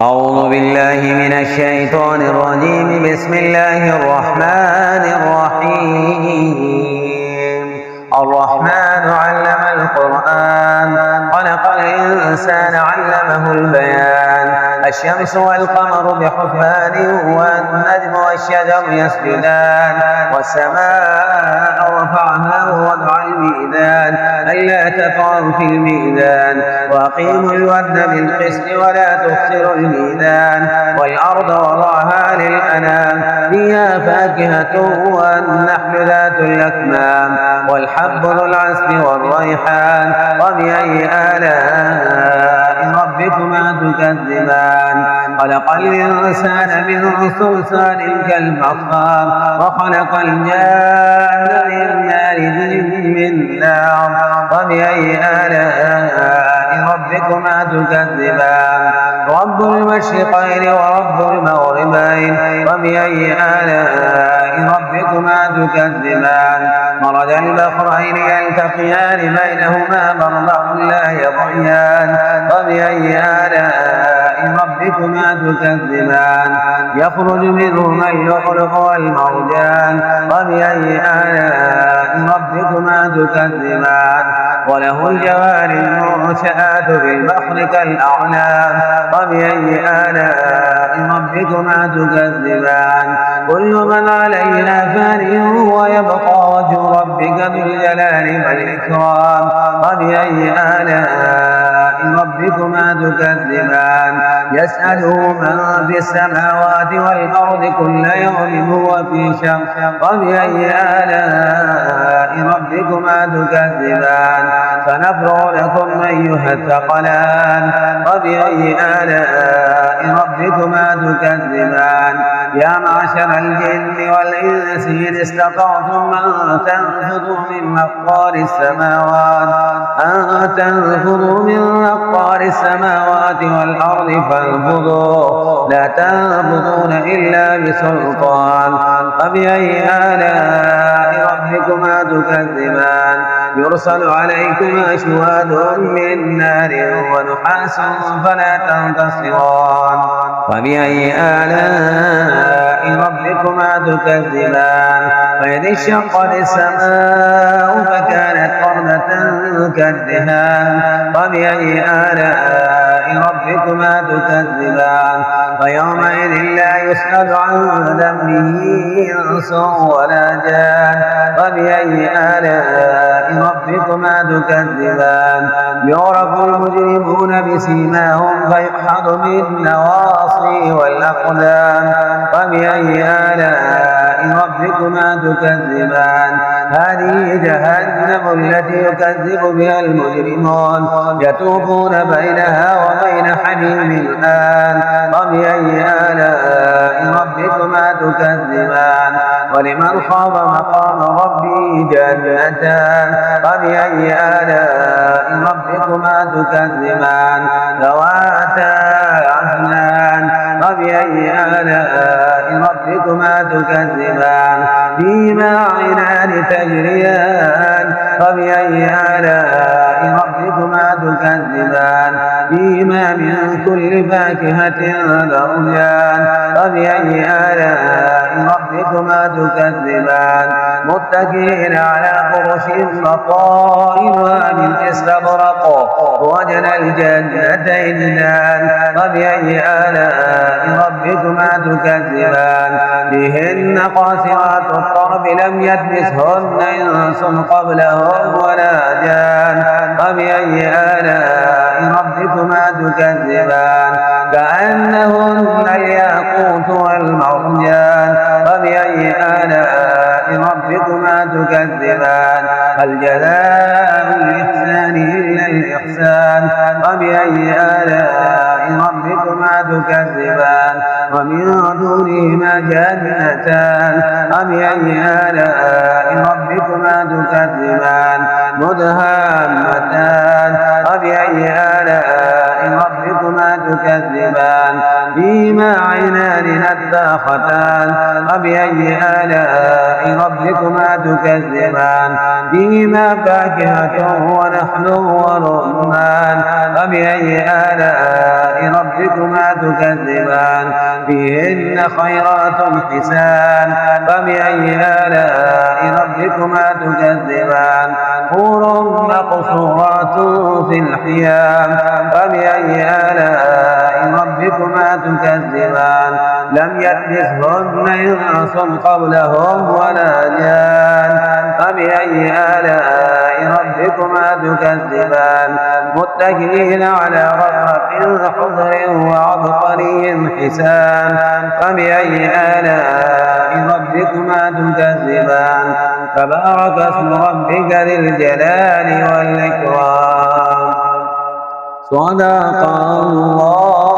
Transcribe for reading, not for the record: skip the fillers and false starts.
أعوذ بالله من الشيطان الرجيم. بسم الله الرحمن الرحيم. الرحمن علم القرآن، خلق الإنسان علمه البيان. الشمس والقمر بحسبان، والنجم والشجر يسجدان، والسماء رفعها ووضع الميزان ألا تطغوا في الميزان، وأقيموا الوزن بالقسط ولا تخسروا الميزان. والأرض وضعها للأنام، فيها فاكهة والنخل ذات الأكمام، والحب ذو العصف والريحان. وبأي آلاء ربكما تكذبان؟ خلق الإنسان من صلصال كالفخار، وخلق الجان من مارج من نار. وبأي آلاء ربكما تكذبان؟ رب المشرقين ورب المغربين. وبأي آلاء ربكما تكذبان؟ مرج البحرين يلتقيان، بينهما برزخ لا يبغيان. وبأي آلاء ربكما تكذبان؟ يخرج منهما اللؤلؤ والمرجان. وبأي آلاء ربكما تكذبان؟ وله الجوار المنشآت في البحر كالأعلام. وبأي آلاء ربكما تكذبان؟ كل من عليها فان، ويبقى وجه ربك ذو الجلال والإكرام. وبأي آلاء ربكما تكذبان؟ يسأله من في السماوات والأرض كل يوم هو في شأن. وبأي آلاء ربكما تكذبان؟ سنفرغ لكم أيها الثقلان. وبأي آلاء ربكما تكذبان؟ يا معشر الجن والإنس إن استطعتم أن تنفذوا من أقطار السماوات والأرض فانفذوا، لا تنفذون إلا بسلطان. فبأي آلاء ربكما تكذبان؟ يرسل عليكما شواظ من نار ونحاس فلا تنتصران. فبأي آلاء ربكما تكذبان؟ وإذ انشقت السماء فكانت وردة كالدهان. وبأي آلاء ربكما تكذبان؟ فيومئذ لا يسأل عن ذنبه إنس ولا جان. وبأي آلاء ربكما تكذبان؟ يعرف المجرمون بسيماهم فيؤخذ بالنواصي والأقدام. وبأي آلاء ربكما تكذبان؟ هذه جهنم التي يكذب بها المجرمون، يطوفون بينها وبين حميم الآن. وبأي آلاء ربكما تكذبان؟ ولمن خاف مقام ربه جنتان. وبأي آلاء ربكما تكذبان؟ ذواتا أفنان. وبأي آلاء ربكما تكذبان؟ فيهما عينان تجريان. وبأي آلاء ربكما تكذبان؟ فيهما من كل فاكهة زوجان. وبأي آلاء ربكما تكذبان؟ متكئين على فرش بطائنها من استبرق، وجنى الجنتين دان. وبأي آلاء ربكما تكذبان؟ فيهن قاصرات الطرف لم يدمسهن إنس قبلهم ولا جان. وبأي آلاء ربكما تكذبان؟ كأنهن الياقوت والمرجان. وبأي آلاء ربكما تكذبان؟ هل جزاء الإحسان إلا الإحسان؟ وبأي آلاء ربكما تكذبان؟ ومن دونهما جنتان فبأي آلاء ربكما تكذبان مدهامتان فبأي آلاء ربكما تكذبان فيهما عينان نضاختان فبأي آلاء ربكما تكذبان فيهما فاكهة ونخل ورمان فبأي آلاء ربكما تكذبان فيهن خيرات حسان فبأي آلاء ربكما تكذبان حور مقصورات في الخيام فبأي آلاء ربكما تكذبان لم يطمثهن إنس قبلهم ولا جان فبأي آلاء ربكما تكذبان متكئين على رفرف خضر وعبقري حسان فبأي آلاء ربكما تكذبان تبارك اسم ربك ذي الجلال والإكرام صدق الله